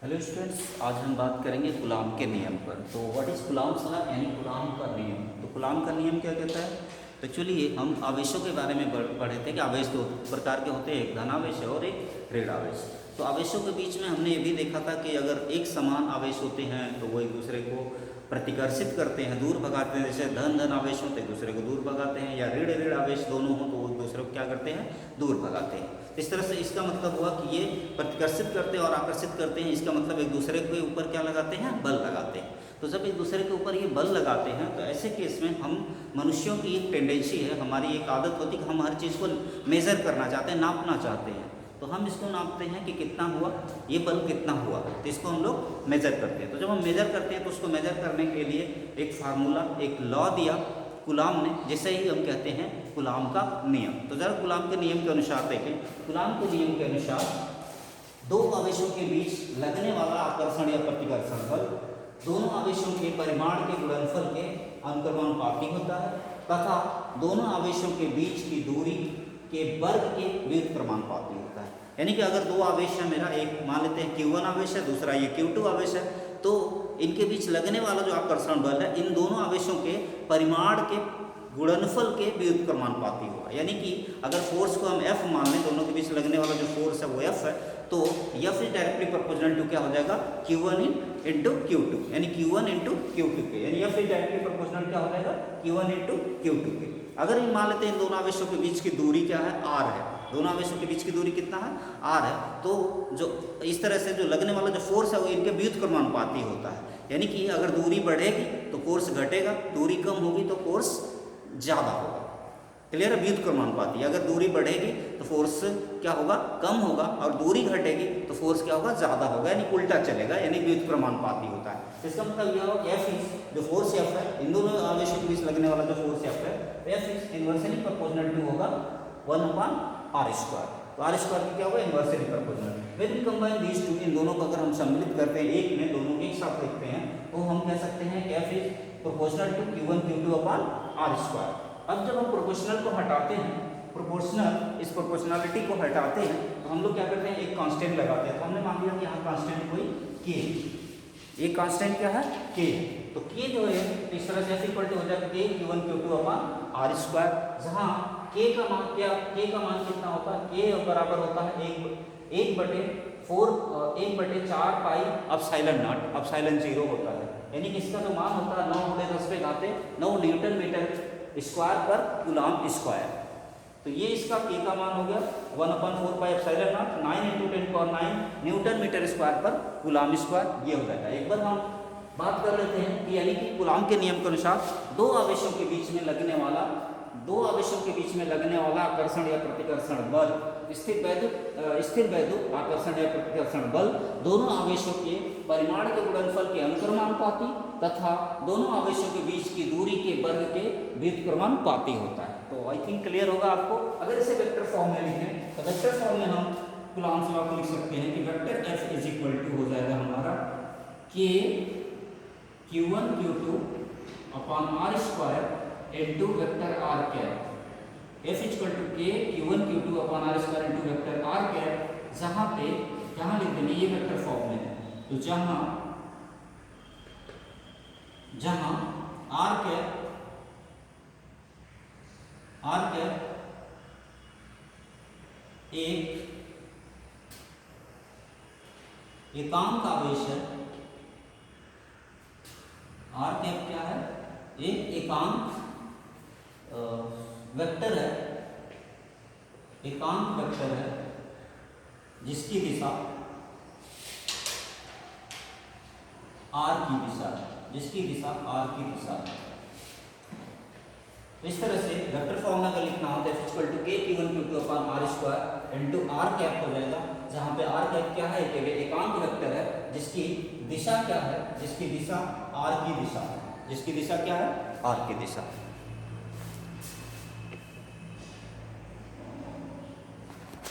Hello students, आज हम बात करेंगे कूलाम के नियम पर। तो व्हाट इज़ कूलाम्स लॉ यानी कूलाम का नियम। तो कूलाम का नियम क्या कहता है? तो चलिए हम आवेशों के बारे में पढ़े थे कि आवेश दो प्रकार के होते हैं, एक धनावेश और एक ऋण आवेश। तो आवेशों के बीच में हमने ये भी देखा था कि अगर एक समान आवेश होते हैं तो वो एक दूसरे को प्रतिकर्षित करते हैं, दूर भगाते हैं। जैसे धन धन आवेश होते हैं, एक दूसरे को दूर भगाते हैं, या ऋण ऋण आवेश दोनों हो तो वो एक दूसरे को क्या करते हैं, दूर भगाते हैं। इस तरह से इसका मतलब हुआ कि ये प्रतिकर्षित करते हैं और आकर्षित करते हैं। इसका मतलब एक दूसरे के ऊपर क्या लगाते हैं, बल लगाते हैं। तो जब एक दूसरे के ऊपर ये बल लगाते हैं तो ऐसे केस में हम मनुष्यों की एक टेंडेंसी है, हमारी एक आदत होती है कि हम हर चीज़ को मेज़र करना चाहते हैं, नापना चाहते हैं। तो हम इसको नापते हैं कि कितना हुआ, ये बल कितना हुआ, तो इसको हम लोग मेज़र करते हैं। तो जब हम मेज़र करते हैं तो उसको मेज़र करने के लिए एक फार्मूला, एक लॉ दिया कूलाम ने, जिसे ही हम कहते हैं कूलाम का नियम। तो जरा कूलाम के नियम के अनुसार देखें। कूलाम के नियम के अनुसार दो आवेशों के बीच लगने वाला आकर्षण या प्रतिकर्षण बल दोनों आवेशों के परिमाण के गुणनफल के अनुक्रमानुपाती होता है तथा दोनों आवेशों के बीच की दूरी के वर्ग के व्युत्क्रमानुपाती होता है। यानी कि अगर दो आवेश है, मेरा एक मान लेते हैं Q1 आवेश है, दूसरा ये Q2 आवेश है, तो इनके बीच लगने वाला जो आकर्षण बल है इन दोनों आवेशों के परिमाण के गुणनफल के व्युत्क्रमानुपाती होगा। यानी कि अगर फोर्स को हम F मान लें, दोनों के बीच लगने वाला जो फोर्स है वो F है, तो F is directly proportional to क्या हो जाएगा, Q1 इंटू Q2, यानी Q1 इंटू Q2 के, यानी F इज डायरेक्टली प्रोपोर्शनल क्या हो जाएगा, Q1 इंटू Q2 के। अगर ये मान लेते हैं इन दोनों आवेशों के बीच की दूरी क्या है, R है, दोनों आवेशों के बीच की दूरी कितना है, R है, तो जो इस तरह से जो लगने वाला जो फोर्स है वो इनके व्युत्क्रमानुपाती होता है। यानी कि अगर दूरी बढ़ेगी तो फोर्स घटेगा, दूरी कम होगी तो फोर्स ज़्यादा होगा। क्लियर है, व्युत्क्रमानुपाती। अगर दूरी बढ़ेगी तो फोर्स क्या होगा, कम होगा, और दूरी घटेगी तो फोर्स क्या होगा, ज़्यादा होगा, यानी उल्टा चलेगा, यानी व्युत्क्रमानुपाती होता है। इसका मतलब यह होगा F इज जो फोर्स F है, इन दोनों आवेशों के बीच लगने वाला जो फोर्स F है, F is inversely proportional to होगा 1/r²। तो r स्क्वायर की क्या होगा, inversely proportional. When we combine these two, इन दोनों को अगर हम सम्मिलित करते हैं एक में, दोनों एक साथ लिखते हैं, तो हम कह सकते हैं F is proportional to Q1 Q2/r²। अब जब हम प्रोपोर्शनल को हटाते हैं, प्रोपोर्शनल इस प्रोपोर्शनलिटी को हटाते हैं, तो हम लोग क्या करते हैं, एक कांस्टेंट लगाते हैं। तो हमने मान लिया कि यहाँ कांस्टेंट कोई K, एक कांस्टेंट क्या है, K। तो K जो है इस तरह से इक्वल टू हो जाएगा K Q1 Q2/r², जहाँ K का मान क्या, K का मान कितना होता है, K बराबर होता है 1/4 पाई एप्सिलॉन नॉट, एप्सिलॉन 0 होता है। यानी कि इसका जो मान होता है 9 न्यूटन मीटर स्क्वायर पर कूलाम स्क्वायर। तो ये इसका K का मान हो गया 1/4 pi epsilon not 9 × 10⁹ newton metre square पर कूलाम स्क्वायर, ये हो जाएगा। एक बार हम बात कर लेते हैं कि यानी कि कूलाम के नियम के अनुसार दो आवेशों के बीच में लगने वाला आकर्षण या प्रतिकर्षण बल, स्थिर वैद्युत आकर्षण या प्रतिकर्षण बल दोनों आवेशों के परिमाण के गुणनफल के अनुक्रमानुपाती तथा दोनों आवेशों के बीच की दूरी के वर्ग के व्युत्क्रमानुपाती होता है। तो आई थिंक क्लियर होगा आपको। अगर इसे वेक्टर फॉर्म में लिखें तो वेक्टर फॉर्म में हम कूलाम्स लॉ को लिख सकते हैं कि vector F is equal to हो जाएगा हमारा K Q1 Q2/r² into vector r cap. F equal to K Q1 Q2/r² into vector r cap, जहाँ पे यहाँ लिख देंगे, ये वेक्टर फॉर्म में है, तो जहाँ r कैप एक एकांक आवेश है, r कैप क्या है, एक एकांक वेक्टर है, एकांक वेक्टर है जिसकी दिशा r की दिशा है, जिसकी दिशा r की दिशा है। इस तरह से वेक्टर फॉर्म में अगर लिखना हो तो F equal to K Q1 Q2/r² into r cap हो जाएगा, जहाँ पे r कैप क्या है, एक एकांक वेक्टर है जिसकी दिशा क्या है, जिसकी दिशा r की दिशा है, जिसकी दिशा क्या है, r की दिशा।